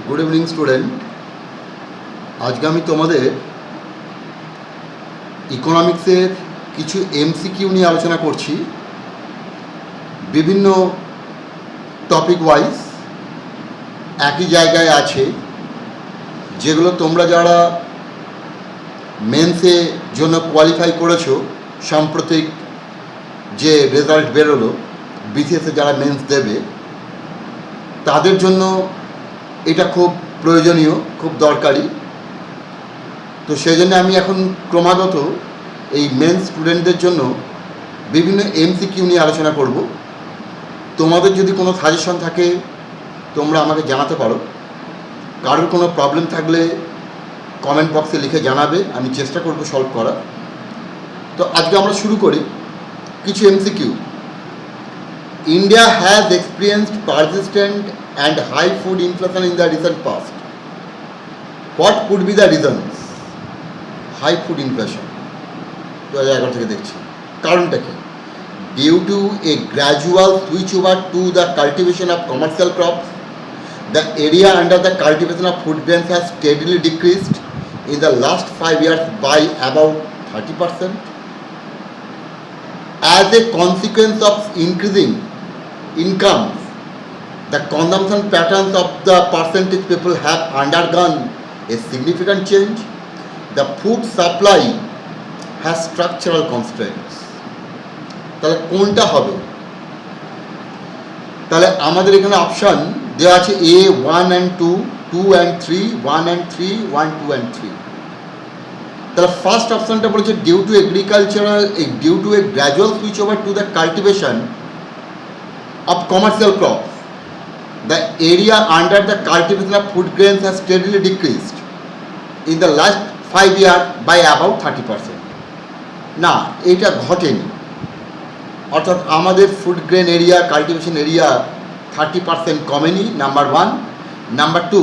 Good evening student. আজকে আমি তোমাদের ইকোনমিক্সের কিছু এমসিকিউ নিয়ে আলোচনা করছি, বিভিন্ন টপিক ওয়াইজ একই জায়গায় আছে, যেগুলো তোমরা যারা মেন্সের জন্য কোয়ালিফাই করেছো, সাম্প্রতিক যে রেজাল্ট বেরোলো বিসিএসে যারা মেন্স দেবে তাদের জন্য এটা খুব প্রয়োজনীয়, খুব দরকারি। তো সেই জন্য আমি এখন ক্রমাগত এই মেন্স স্টুডেন্টদের জন্য বিভিন্ন এমসিকিউ নিয়ে আলোচনা করব। তোমাদের যদি কোনো সাজেশন থাকে তোমরা আমাকে জানাতে পারো, কারোর কোনো প্রবলেম থাকলে কমেন্ট বক্সে লিখে জানাবে, আমি চেষ্টা করব সলভ করার। তো আজকে আমরা শুরু করি কিছু MCQ. India has experienced persistent and high food inflation in the recent past. What could be the reasons? High food inflation 2011 থেকে দেখছি। কারণটা কি? Due to a gradual switch over to the cultivation of commercial crops, the area under the cultivation of food grains has steadily decreased in the last 5 years by about 30%. As a consequence of increasing incomes, the consumption patterns of the percentage people have undergone a significant change. The food supply has structural constraints. তাহলে কোনটা হবে? তাহলে আমাদের এখানে option দেওয়া আছে A 1 and 2, 2 and 3, 1 and 3, 1, 2 and 3। তাহলে first অপশনটা বলেছে due to agricultural, due to a gradual switch over to the cultivation of commercial crops, the area under the cultivation of food grains has steadily decreased in the last 5 years by about 30%. না, এটা ঘটেনি। অর্থাৎ আমাদের food grain area, cultivation area 30% কমেনি, number one. Number two,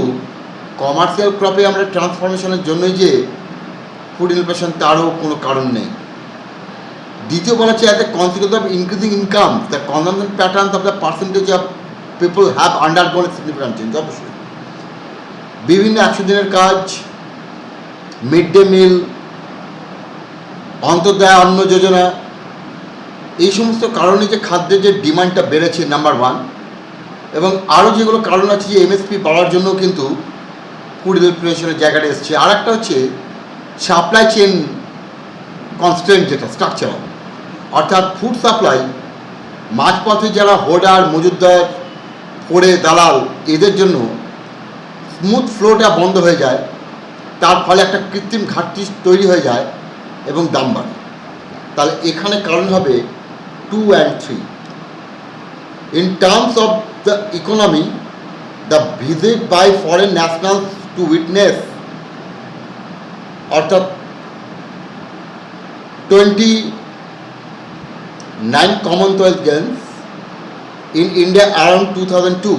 commercial ক্রপে আমরা ট্রান্সফরমেশনের জন্যই যে ফুড ইনফ্লেশন, তারও কোনো কারণ নেই। দ্বিতীয় বলা হচ্ছে, as a consequence of increasing income, the consumption patterns of the percentage of people have undergone significant change. অবশ্যই বিভিন্ন 100 দিনের কাজ, মিড ডে মিল, অন্তর্দয় অন্ন যোজনা, এই সমস্ত কারণে যে খাদ্যের যে ডিমান্ডটা বেড়েছে, নাম্বার ওয়ান। এবং আরও যেগুলো কারণ আছে যে এমএসপি বাড়ার জন্য কিন্তু ফুড ইনফ্লেশনের জায়গাটা এসছে। আর একটা হচ্ছে সাপ্লাই চেন কনস্ট্রেন্ট, যেটা স্ট্রাকচারাল, অর্থাৎ ফুড সাপ্লাই মাঝপথে যারা হোর্ডার, মজুদদার, পড়ে দালাল, এদের জন্য স্মুথ ফ্লোটা বন্ধ হয়ে যায়, তার ফলে একটা কৃত্রিম ঘাটতি তৈরি হয়ে যায় এবং দাম বাড়ে। তাহলে এখানে কারণ হবে 2 and 3। In terms of the economy, the visit by foreign nationals to witness, অর্থাৎ 29 Commonwealth Games in India around 2002।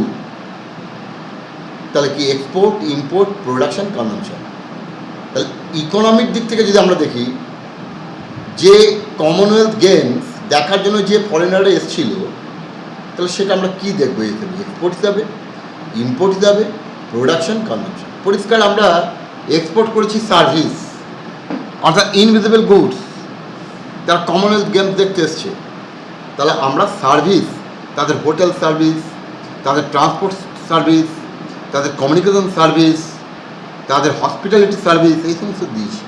তাহলে কি এক্সপোর্ট, ইম্পোর্ট, প্রোডাকশন, কনজাম্পশন। তাহলে ইকোনমিক দিক থেকে যদি আমরা দেখি, যে কমনওয়েলথ গেমস দেখার জন্য যে ফরেনাররা এসেছিল, তাহলে সেটা আমরা কী দেখবো? এক্সপোর্ট হিসাবে, ইম্পোর্ট হিসাবে, প্রোডাকশন, কনজাম্পশন। পরিষ্কার আমরা এক্সপোর্ট করেছি সার্ভিস, অর্থাৎ ইনভিজিবল গুডস, তারা কমনওয়েলথ গেমস দেখতে এসছে। তাহলে আমরা সার্ভিস, তাদের হোটেল সার্ভিস, তাদের ট্রান্সপোর্ট সার্ভিস, তাদের কমিউনিকেশন সার্ভিস, তাদের হসপিটালিটি সার্ভিস, এই সমস্ত দিয়েছি।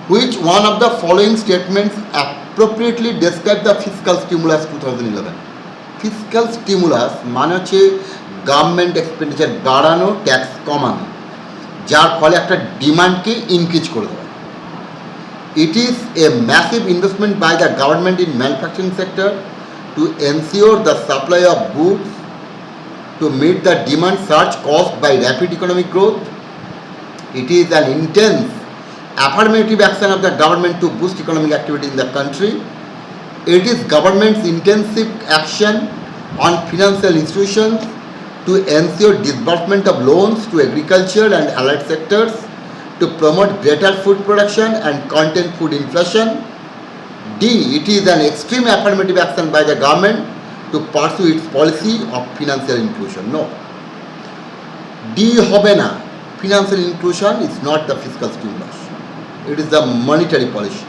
Which one of the following statements appropriately describe the fiscal stimulus 2011? Fiscal stimulus মানে হচ্ছে গভর্নমেন্ট এক্সপেন্ডিচার বাড়ানো, ট্যাক্স কমানো, যার ফলে একটা ডিমান্ডকে ইনক্রিজ করে দেওয়া। It is a massive investment by the government in manufacturing sector to ensure the supply of goods to meet the demand surge caused by rapid economic growth. It is an intense affirmative action of the government to boost economic activity in the country. It is government's intensive action on financial institutions to ensure disbursement of loans to agriculture and allied sectors, to promote greater food production and contain food inflation. D. It is an extreme affirmative action by the government to pursue its policy of financial inclusion. No. D হবে না, financial inclusion is not the fiscal stimulus, it is the monetary policy.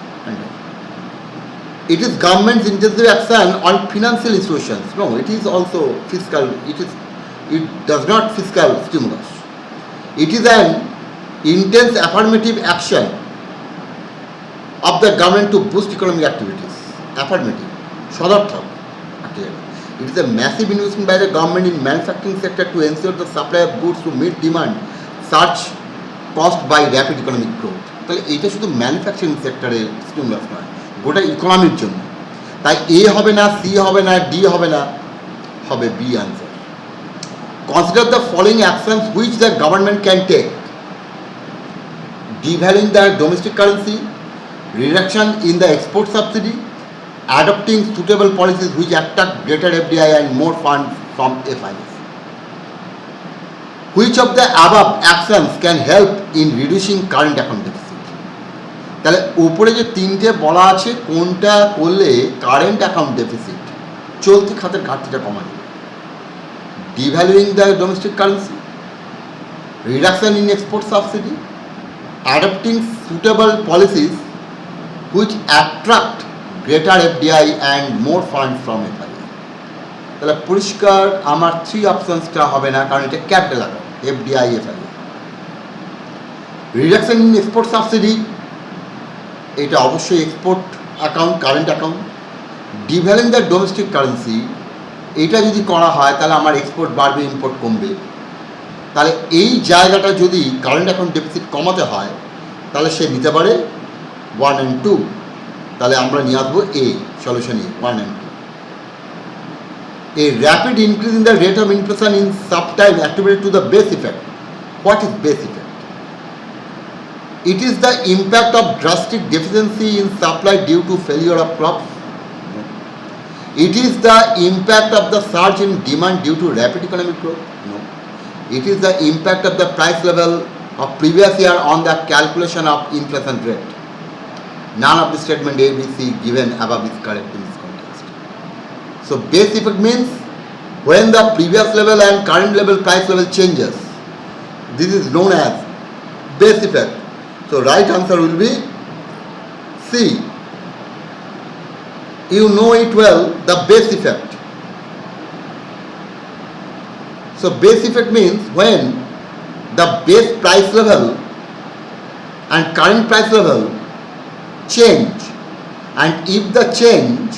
It is government's intensive action on financial institutions. No, it is also fiscal. It does not fiscal stimulus. It is an intense affirmative action of the government to boost economic activities. Affirmative, সদর্থক। It is a massive investment by the government in manufacturing sector to ensure the supply of goods to meet demand surge caused by rapid economic growth. তাহলে এটা শুধু manufacturing সেক্টরের stimulus নয়, গোটা ইকোনমির জন্য। তাই এ হবে না, সি হবে না, ডি হবে না, হবে B answer. Consider the following actions which the government can take: devaluing the domestic currency, reduction in the export subsidy, adopting suitable policies which attract greater FDI and more funds from FIs. Which of the above actions can help in reducing current account deficit? তাহলে উপরে যে তিনটে বলা আছে, কোনটা করলে current account deficit, চলতি খাতের ঘাটতিটা কমা যাবে? Devaluing the domestic currency, reduction in export subsidy, adopting suitable policies which attract greater FDI and more fund from FI. তাহলে পরিষ্কার আমার থ্রি অপশনসটা হবে না, কারণ এটা capital account, FDI FI. Reduction in export subsidy, এটা অবশ্যই export account, current account. Devaluing the domestic currency, এটা যদি করা হয় তাহলে আমার এক্সপোর্ট বাড়বে, ইম্পোর্ট কমবে। তাহলে এই জায়গাটা যদি কারেন্ট অ্যাকাউন্ট ডেফিসিট কমাতে হয় তাহলে সে নিতে পারে 1 and 2। তাহলে আমরা নিয়ে আসবো এ, solution A, 1 and 2। A rapid increase in the rate of inflation in subtime attributed to the base effect. What is base effect? It is the impact of drastic deficiency in supply due to failure of crops. It is the impact of the surge in demand due to rapid economic growth. No. It is the impact of the price level of previous year on the calculation of inflation rate. None of the statement A, B, C given above is correct in this context. So base effect means when the previous level and current level price level changes. This is known as base effect. So right answer will be C. You know it well, the base effect. So base effect means when the base price level and current price level change, and if the change,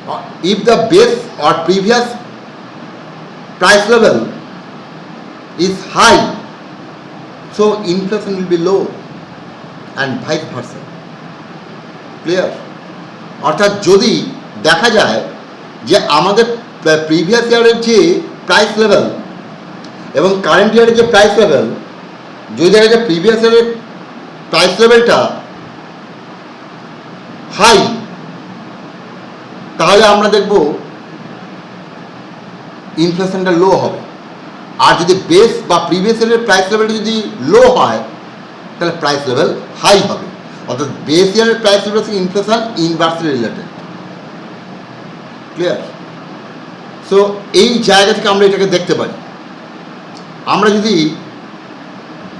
or if the base or previous price level is high, so inflation will be low and vice versa. Clear? অর্থাৎ যদি দেখা যায় যে আমাদের previous ইয়ারের যে price level এবং current ইয়ারের যে প্রাইস লেভেল, যদি দেখা যায় প্রিভিয়াস ইয়ারের প্রাইস লেভেলটা হাই, তাহলে আমরা দেখব ইনফ্লেশনটা লো হবে। আর যদি বেস বা প্রিভিয়াস ইয়ারের প্রাইস লেভেলটা যদি লো হয় তাহলে প্রাইস লেভেল হাই হবে। অর্থাৎ বেস ইয়ারের প্রাইস লেভেল থেকে inflation inversely related. Clear? So এই জায়গা থেকে আমরা এটাকে দেখতে পারি। আমরা যদি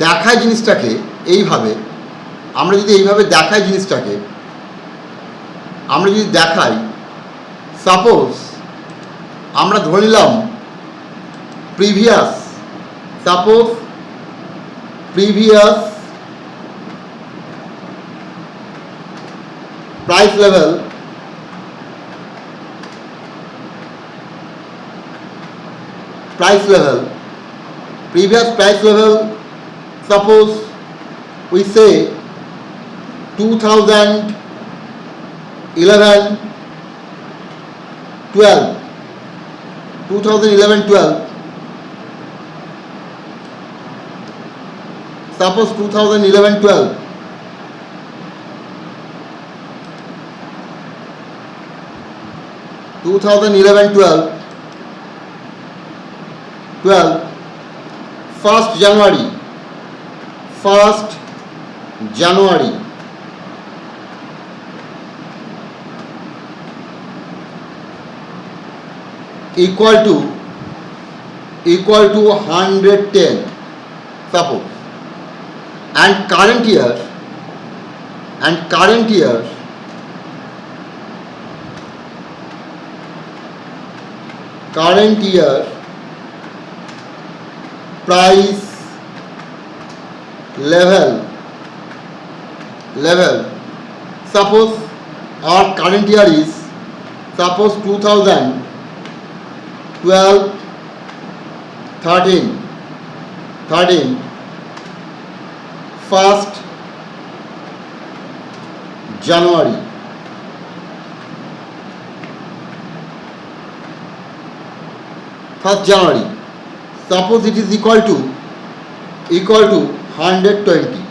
দেখাই জিনিসটাকে এইভাবে, আমরা যদি এইভাবে দেখাই জিনিসটাকে, আমরা যদি দেখাই, সাপোজ আমরা ধরে নিলাম previous, suppose previous price level previous price level, suppose we say 2011-12, suppose 2011-12, first January equal to equal to 110, suppose, and current year price level, suppose our current year is, suppose 2012, 13, 1st January, suppose it is equal to 120.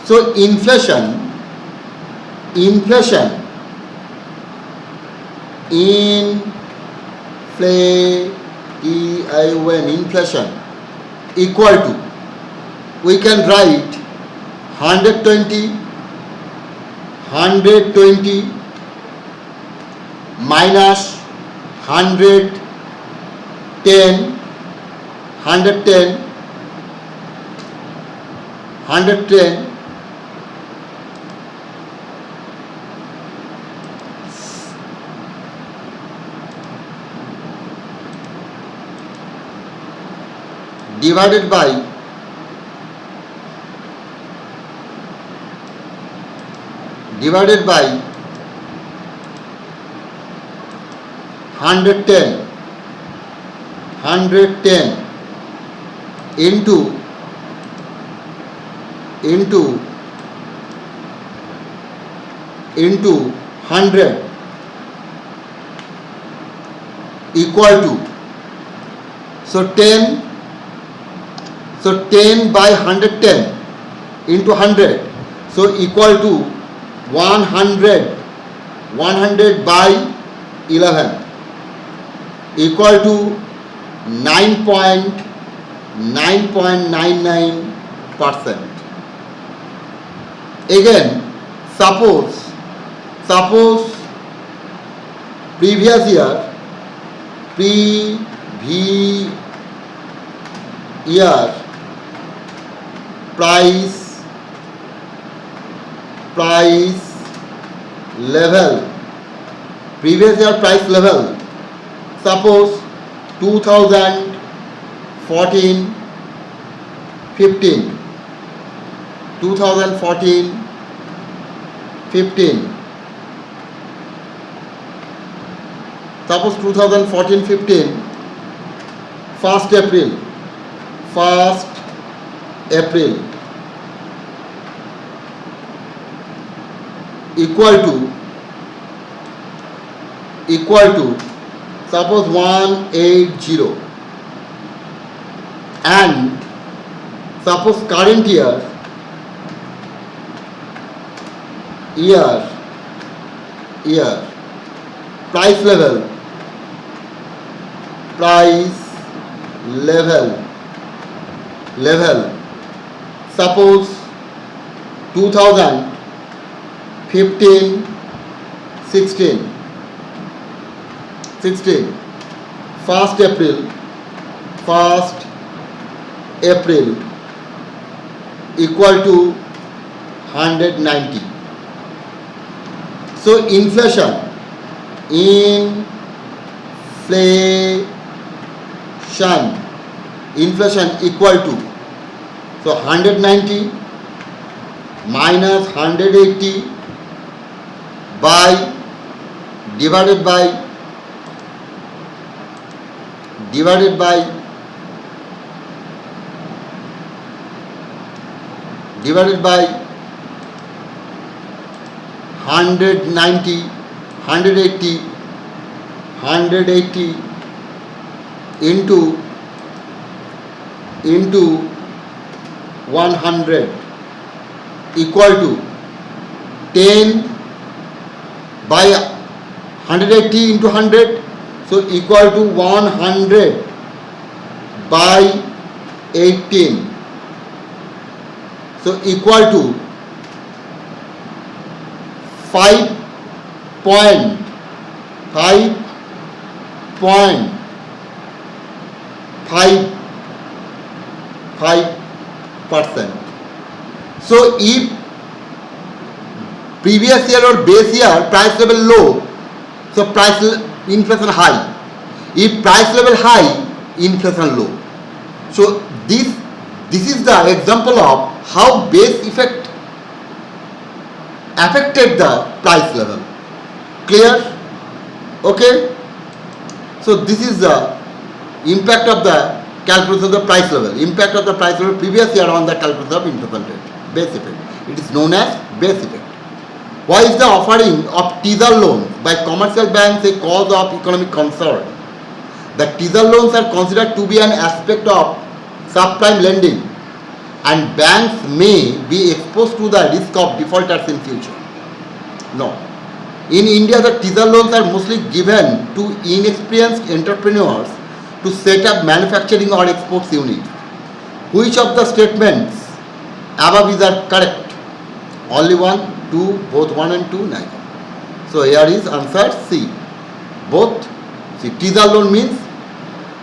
So inflation equal to, we can write 120 minus 110 divided by 110 into 100 equal to, so 10 by 110 into 100, so equal to 100 by 11 equal to 9.99%. Again, suppose previous year price level, suppose 2014, 15, suppose 2014, 15, 1st April equal to suppose 180, and suppose current year price level, suppose 2015, 16, 1st April equal to 190. So inflation equal to, so 190 minus 180 by divided by 190, 180 into 100 equal to 10 by 180 into 100, so equal to 100 by 18, so equal to 5.5 5%. So if previous year or base year price level low, so inflation high. If price level high, inflation low. So this is the example of how base effect affected the price level. Clear? Okay. So this is the impact of the calculation of the price level. Impact of the price level previous year on the calculation of inflation rate. Base effect. It is known as base effect. Why is the offering of teaser loans by commercial banks a cause of economic concern? The teaser loans are considered to be an aspect of subprime lending, and banks may be exposed to the risk of defaulters in future. No. In India, the teaser loans are mostly given to inexperienced entrepreneurs to set up manufacturing or exports units. Which of the statements above is are correct? Only 1, 2, both 1 and 2, neither. So here is answer C. Both. See, teaser loan means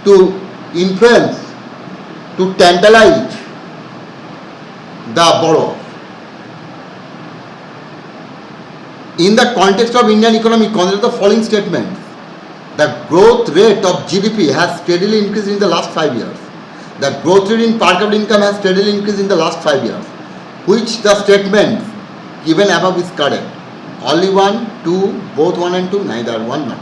to influence, to tantalize the borrower. In the context of Indian economy, consider the following statements. The growth rate of GDP has steadily increased in the last 5 years. The growth rate in per capita income has steadily increased in the last 5 years. Which the statements given above is correct? Only 1, 2, both 1 and 2, neither 1, not.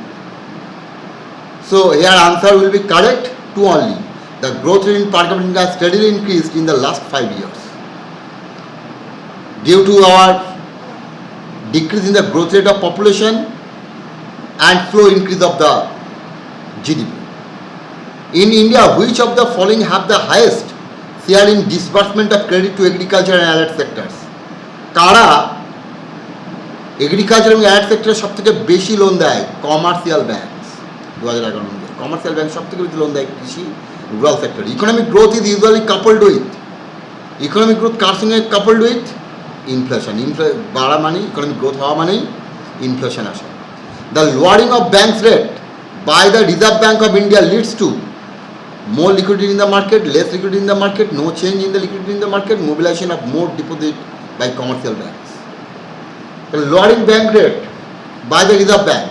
So here answer will be correct, 2 only. The growth rate in per capita income has steadily increased in the last 5 years. Due to our decrease in the growth rate of population and slow increase of the GDP. In India, which of the following have the highest share in disbursement of credit to agriculture and allied sectors? কারা agriculture এবং add সেক্টরে সব থেকে বেশি loan দেয়? Commercial bank. 2011 অনুযায়ী commercial bank সব থেকে বেশি লোন দেয় কৃষি rural sector. Economic growth is usually coupled with, economic growth কার সঙ্গে কাপলড উইথ? ইনফ্লেশন। বাড়া মানে ইকোনমিক গ্রোথ হওয়া মানেই ইনফ্লেশন আসে। The lowering of banks rate by the Reserve Bank of India leads to more liquidity in the market, less liquidity in the market, no change in the liquidity in the market, mobilization of more deposit by commercial banks. The lowering bank rate by the Reserve Bank,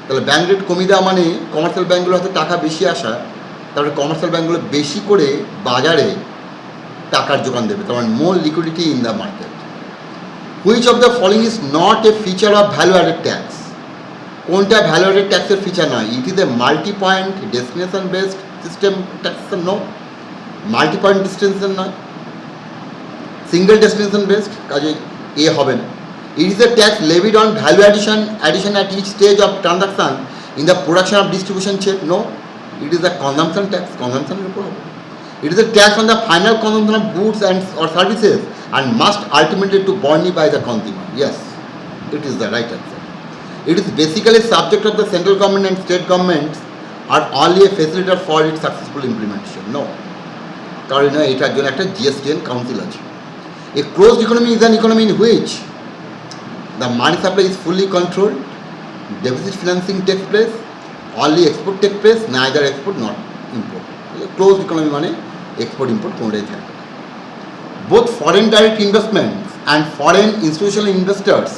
তাহলে bank rate কমিয়ে দেওয়া মানে commercial ব্যাঙ্কগুলো হাতে টাকা বেশি আসা, তারপরে কমার্শিয়াল ব্যাঙ্কগুলো বেশি করে বাজারে টাকার যোগান দেবে, তার মানে more liquidity in the market. Which of the following is not a feature of value added tax? কোনটা ভ্যালু অ্যাডেড ট্যাক্সের ফিচার নয়? It is a multi point destination based system taxation. No, multi point destination নয়, single destination based, কাজে এ হবে না। It is a tax levied on value addition at each stage of transaction in the production of distribution chain. No, it is the consumption tax, কনজামশনের উপর হবে। It is a tax on the final consumption of goods and or services and must ultimately to borne by the consumer. Yes, it is the right answer. It is basically subject of the central government and state governments are only a facilitator for its successful implementation. No, কারণ এটার জন্য একটা GSTN council আছে। A closed economy is an economy in which the money supply is fully controlled, deficit financing takes place, only export takes place, neither export nor import. Closed economy মানে export import কোনোটাই থাকবে না। Both foreign direct investments and foreign institutional investors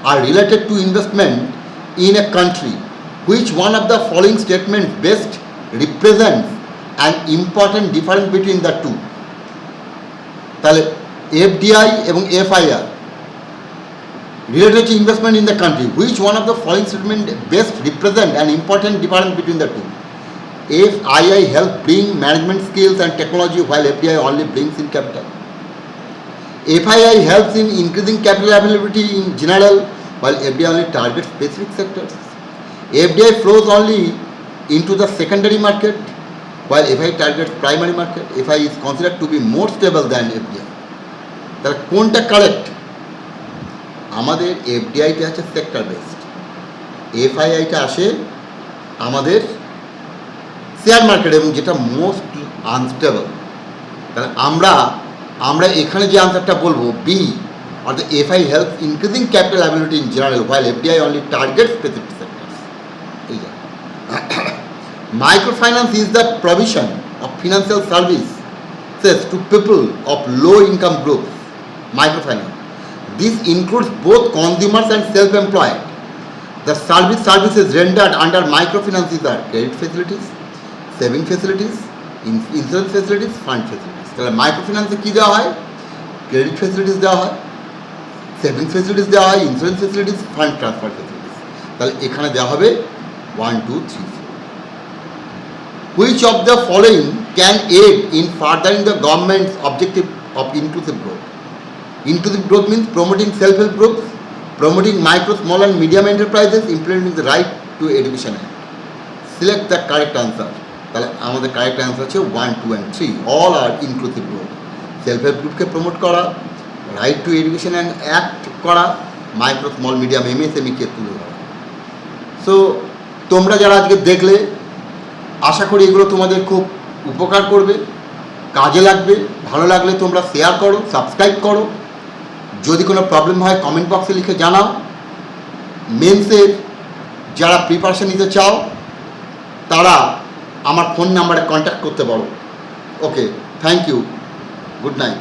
are related to investment in a country. Which one of the following statements best represents an important difference between the two? তাহলে FDI এবং FIR related to investment in the country. Which one of the following statements best represent an important difference between the two? FII helps bring management skills and technology while FDI only brings in capital. FII helps in increasing capital availability in general while FDI only targets specific sectors. FDI flows only into the secondary market while FII targets primary market. FII is considered to be more stable than FDI. তাহলে কোনটা correct? আমাদের FDIটা আছে sector based, FIIটা আসে আমাদের share market এবং যেটা most unstable. তাহলে আমরা এখানে যে আনসারটা বলবো বি, অর্থাৎ FII help increasing capital ability in general while FDI only target specific sectors. এই যে microfinance is the provision of financial services to people of low income groups, microfinance. This includes both consumers and self-employed. The services rendered under microfinances are credit facilities, saving facilities, insurance facilities, fund facilities. তাহলে মাইক্রোফিন্যান্সে কী দেওয়া হয়? Credit facilities দেওয়া হয়, savings facilities দেওয়া হয়, insurance facilities, fund transfer facilities. তাহলে এখানে দেওয়া হবে 1, 2, 3, 4. Which of the following can aid in furthering the government's objective of inclusive growth? Inclusive growth means promoting self-help groups, promoting micro, small and medium enterprises, implementing the right to education act. Select the correct answer. তাহলে আমাদের correct answer হচ্ছে 1, 2 and 3. All are inclusive growth. Self help গ্রুপকে promote করা, right to education act করা, micro small medium এমএসএমইকে তুলে ধরা। So তোমরা যারা আজকে দেখলে, আশা করি এগুলো তোমাদের খুব উপকার করবে, কাজে লাগবে। ভালো লাগলে তোমরা শেয়ার করো, সাবস্ক্রাইব করো। যদি কোনো প্রবলেম হয় কমেন্ট বক্সে লিখে জানাও। মেন্সের যারা প্রিপারেশন নিতে চাও তারা আমার ফোন নাম্বারে কন্ট্যাক্ট করতে পারো। ওকে, থ্যাংক ইউ, গুড নাইট।